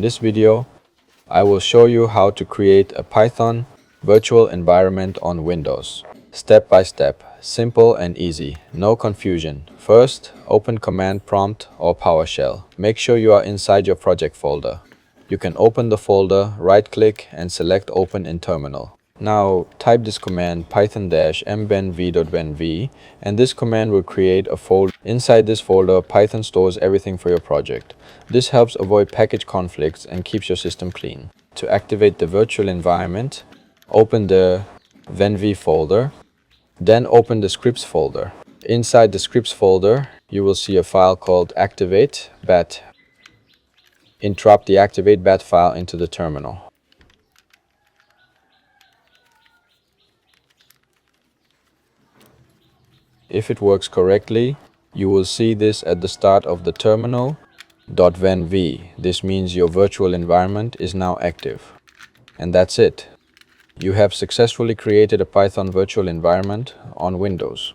In this video, I will show you how to create a Python virtual environment on Windows. Step by step, simple and easy, no confusion. First, open Command Prompt or PowerShell. Make sure you are inside your project folder. You can open the folder, right-click and select Open in Terminal. Now type this command python-mvenv.venv, and this command will create a folder. Inside this folder, Python stores everything for your project. This helps avoid package conflicts and keeps your system clean. To activate the virtual environment, open the venv folder, then open the scripts folder. Inside the scripts folder, you will see a file called activate.bat. Interrupt the activate.bat file into the terminal. If it works correctly, you will see this at the start of the terminal. .venv. This means your virtual environment is now active. And that's it. You have successfully created a Python virtual environment on Windows.